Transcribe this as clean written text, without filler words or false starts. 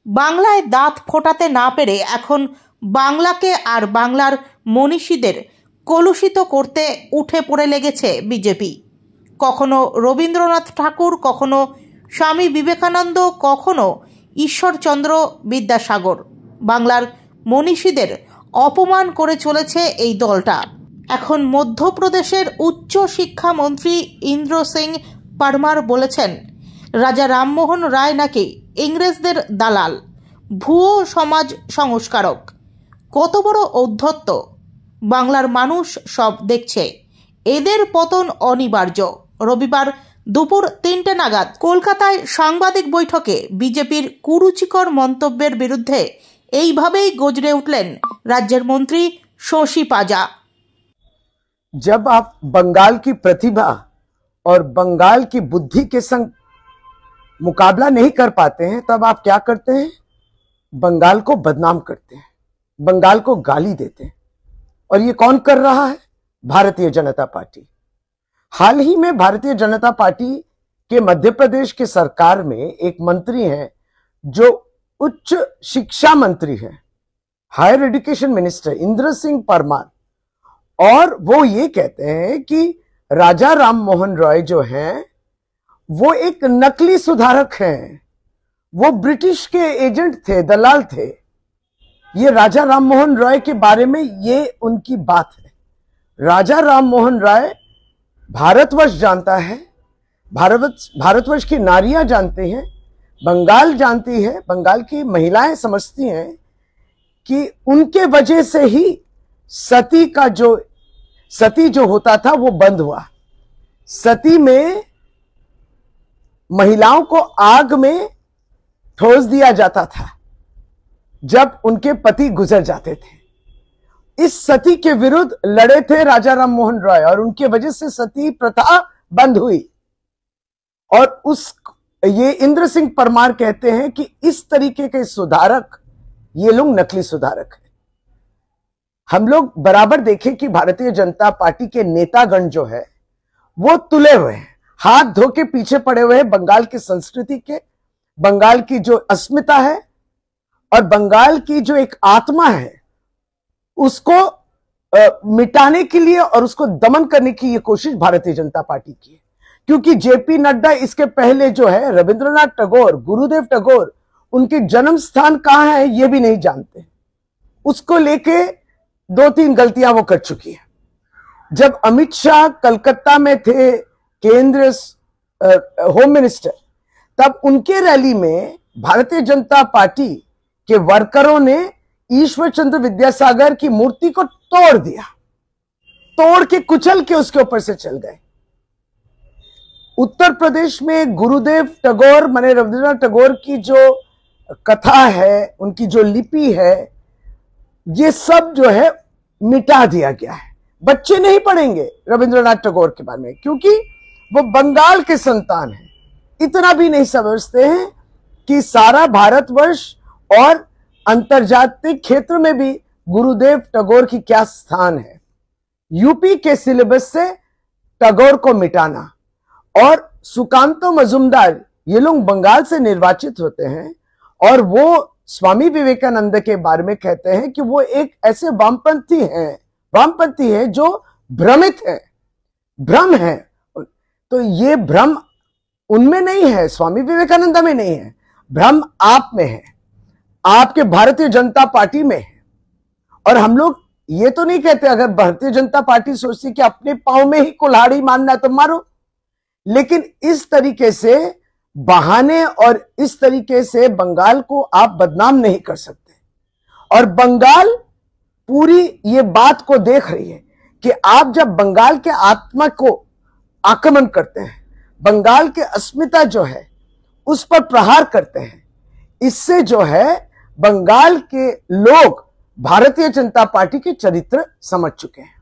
বাংলায় দাঁত ফোটাতে না পেরে এখন বাংলাকে আর বাংলার মনীষীদের কলুষিত করতে উঠে পড়ে লেগেছে বিজেপি। কখনো রবীন্দ্রনাথ ঠাকুর, কখনো স্বামী বিবেকানন্দ, কখনো ঈশ্বরচন্দ্র বিদ্যাসাগর। বাংলার মনীষীদের অপমান করে চলেছে এই দলটা। এখন মধ্যপ্রদেশের উচ্চ শিক্ষামন্ত্রী ইন্দ্র সিং পারমার বলেছেন, রাজা রামমোহন রায় নাকি ইংরেজদের দালাল, ভুয়ো সমাজ সংস্কারক। কত বড় ঔদ্ধত্য! বাংলার মানুষ সব দেখছে। এদের পতন অনিবার্য। রবিবার দুপুর 3টে নাগাদ কলকাতায় সাংবাদিক বৈঠকে বিজেপির কুরুচিকর মন্তব্যের বিরুদ্ধে এইভাবেই গর্জে উঠলেন রাজ্যের মন্ত্রী শশী পাজা। जब आप बंगाल की प्रतिभा और बंगाल की बुद्धि के संग मुकाबला नहीं कर पाते हैं, तब आप क्या करते हैं? बंगाल को बदनाम करते हैं, बंगाल को गाली देते हैं। और ये कौन कर रहा है? भारतीय जनता पार्टी। हाल ही में भारतीय जनता पार्टी के मध्य प्रदेश के सरकार में एक मंत्री हैं जो उच्च शिक्षा मंत्री हैं, higher education minister Indra Singh Parmar, और वो ये कहते हैं कि राजा राम मोहन रॉय जो हैं वो एक नकली सुधारक हैं, वो ब्रिटिश के एजेंट थे, दलाल थे। ये राजा राम मोहन रॉय के बारे में ये उनकी बात है। राजा राम मोहन रॉय भारतवर्ष जानता है, भारतवर्ष की नारियां जानते हैं, बंगाल जानती है, बंगाल की महिलाएं समझती हैं कि उनके वजह से ही सती जो होता था वो बंद हुआ। सती में महिलाओं को आग में ठोस दिया जाता था जब उनके पति गुजर जाते थे। इस सती के विरुद्ध लड़े थे राजा राम मोहन रॉय और उनके वजह से सती प्रथा बंद हुई। और ये इंद्र सिंह परमार कहते हैं कि इस तरीके के सुधारक, ये लोग नकली सुधारक हैं। हम लोग बराबर देखें कि भारतीय जनता पार्टी के नेतागण जो है वो तुले हुए हैं, हाथ धो के पीछे पड़े हुए हैं बंगाल की संस्कृति के, बंगाल की जो अस्मिता है और बंगाल की जो एक आत्मा है उसको मिटाने के लिए और उसको दमन करने की ये कोशिश भारतीय जनता पार्टी की है। क्योंकि जेपी नड्डा इसके पहले जो है रविंद्रनाथ टैगोर, गुरुदेव टैगोर, उनके जन्म स्थान कहां है ये भी नहीं जानते। उसको लेके 2-3 गलतियां वो कर चुकी है। जब अमित शाह कलकत्ता में थे केंद्रीय होम मिनिस्टर, तब उनके रैली में भारतीय जनता पार्टी के वर्करों ने ईश्वर चंद्र विद्यासागर की मूर्ति को तोड़ दिया, तोड़ के कुचल के उसके ऊपर से चल गए। उत्तर प्रदेश में गुरुदेव टैगोर माने रविंद्रनाथ टैगोर की जो कथा है, उनकी जो लिपि है, ये सब जो है मिटा दिया गया है। बच्चे नहीं पढ़ेंगे रविंद्रनाथ टैगोर के बारे में क्योंकि वो बंगाल के संतान हैं। इतना भी नहीं समझते हैं कि सारा भारतवर्ष और अंतर्जातीय क्षेत्र में भी गुरुदेव टैगोर की क्या स्थान है। यूपी के सिलेबस से टैगोर को मिटाना, और सुकांतो मजुमदार ये लोग बंगाल से निर्वाचित होते हैं और वो स्वामी विवेकानंद के बारे में कहते हैं कि वो एक ऐसे वामपंथी हैं जो भ्रमित है, भ्रम है। तो ये भ्रम उनमें नहीं है, स्वामी विवेकानंद में नहीं है, भ्रम आप में है, आपके भारतीय जनता पार्टी में है। और हम लोग ये तो नहीं कहते अगर भारतीय जनता पार्टी सोचती कि अपने पांव में ही कुल्हाड़ी मारना है तो मारो, लेकिन इस तरीके से बहाने और इस तरीके से बंगाल को आप बदनाम नहीं कर सकते। और बंगाल पूरी ये बात को देख रही है कि आप जब बंगाल के आत्मा को आक्रमण करते हैं, बंगाल के अस्मिता जो है उस पर प्रहार करते हैं, इससे जो है बंगाल के लोग भारतीय जनता पार्टी के चरित्र समझ चुके हैं।